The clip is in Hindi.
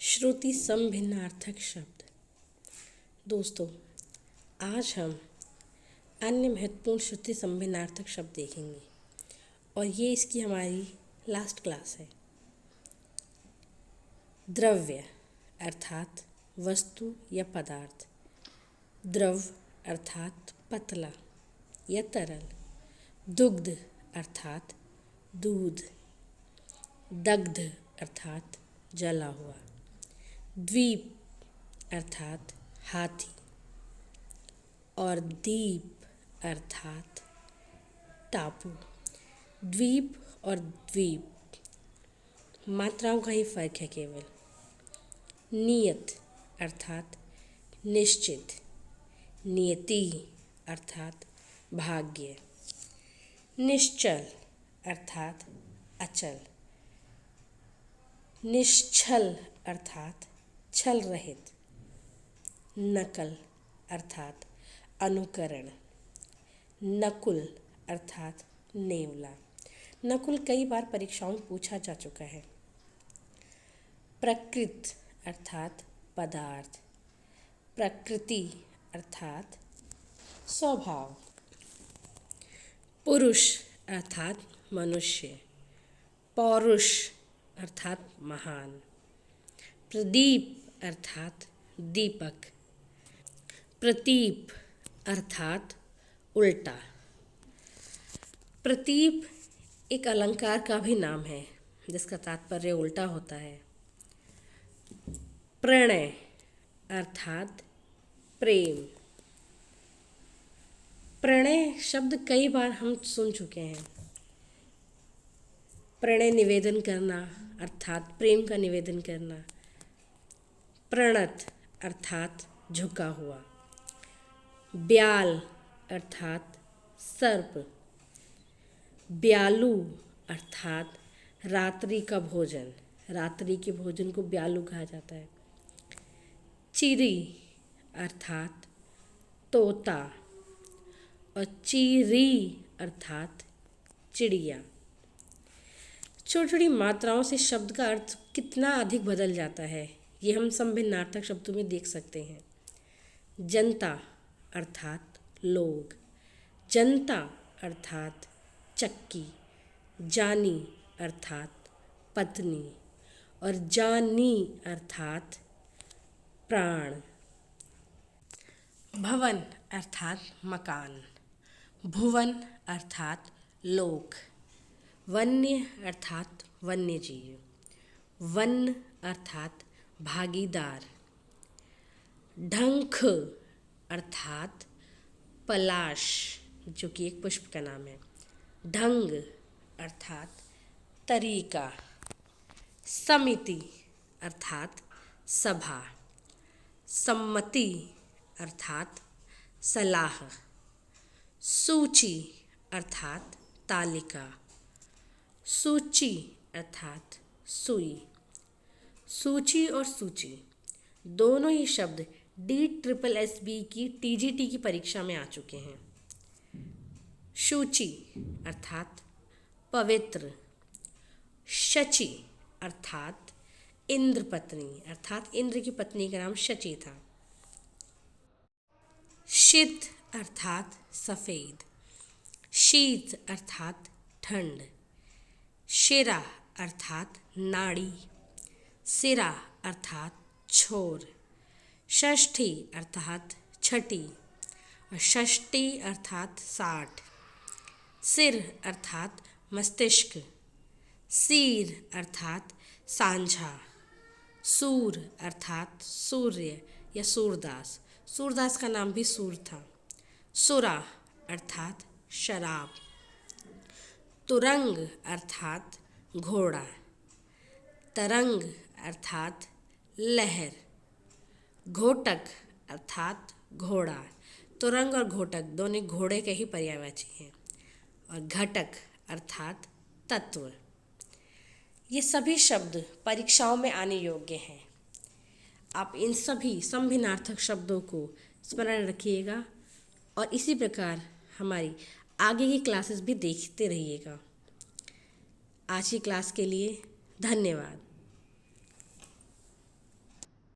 श्रुति समभिन्नार्थक शब्द। दोस्तों, आज हम अन्य महत्वपूर्ण श्रुति समभिन्नार्थक शब्द देखेंगे और ये इसकी हमारी लास्ट क्लास है। द्रव्य अर्थात वस्तु या पदार्थ। द्रव अर्थात पतला या तरल। दुग्ध अर्थात दूध। दग्ध अर्थात जला हुआ। द्वीप अर्थात हाथी और दीप अर्थात टापू। द्वीप और द्वीप मात्राओं का ही फर्क है केवल। नियत अर्थात निश्चित। नियति अर्थात भाग्य। निश्चल अर्थात अचल। निश्छल अर्थात छल रहित। नकल अर्थात अनुकरण। नकुल अर्थात नेवला। नकुल कई बार परीक्षाओं में पूछा जा चुका है। प्रकृत अर्थात पदार्थ। प्रकृति अर्थात स्वभाव। पुरुष अर्थात मनुष्य। पौरुष अर्थात महान। प्रदीप अर्थात दीपक। प्रतीप अर्थात उल्टा। प्रतीप एक अलंकार का भी नाम है जिसका तात्पर्य उल्टा होता है। प्रणय अर्थात प्रेम। प्रणय शब्द कई बार हम सुन चुके हैं। प्रणय निवेदन करना अर्थात प्रेम का निवेदन करना। प्रणत अर्थात झुका हुआ। ब्याल अर्थात सर्प। ब्यालू अर्थात रात्रि का भोजन। रात्रि के भोजन को ब्यालू कहा जाता है। चिरी अर्थात तोता और चीरी अर्थात चिड़िया। छोटी छोटी मात्राओं से शब्द का अर्थ कितना अधिक बदल जाता है ये हम समभिन्नार्थक शब्दों में देख सकते हैं। जनता अर्थात लोग। जनता अर्थात चक्की। जानी अर्थात पत्नी और जानी अर्थात प्राण। भवन अर्थात मकान। भुवन अर्थात लोक। वन्य अर्थात वन्य जीव। वन अर्थात भागीदार। ढंख अर्थात पलाश जो कि एक पुष्प का नाम है। ढंग अर्थात तरीका। समिति अर्थात सभा। सम्मति अर्थात सलाह। सूची अर्थात तालिका। सूची अर्थात सुई। सूची और सूची दोनों ही शब्द DSSB की TGT की परीक्षा में आ चुके हैं। शुचि अर्थात पवित्र। शची अर्थात इंद्र पत्नी अर्थात इंद्र की पत्नी का नाम शची था। शीत अर्थात सफ़ेद। शीत अर्थात ठंड। शिरा अर्थात नाड़ी। सिरा अर्थात छोर। षष्ठी अर्थात छठी और षष्ठी अर्थात 60। सिर अर्थात मस्तिष्क। सीर अर्थात सांझा। सूर अर्थात सूर्य या सूरदास। सूरदास का नाम भी सूर था। सुरा अर्थात शराब। तुरंग अर्थात घोड़ा। तरंग अर्थात लहर। घोटक अर्थात घोड़ा। तुरंग और घोटक दोनों घोड़े के ही पर्यायवाची हैं। और घटक अर्थात तत्व। ये सभी शब्द परीक्षाओं में आने योग्य हैं। आप इन सभी समभिन्नार्थक शब्दों को स्मरण रखिएगा और इसी प्रकार हमारी आगे की क्लासेस भी देखते रहिएगा। आज की क्लास के लिए धन्यवाद।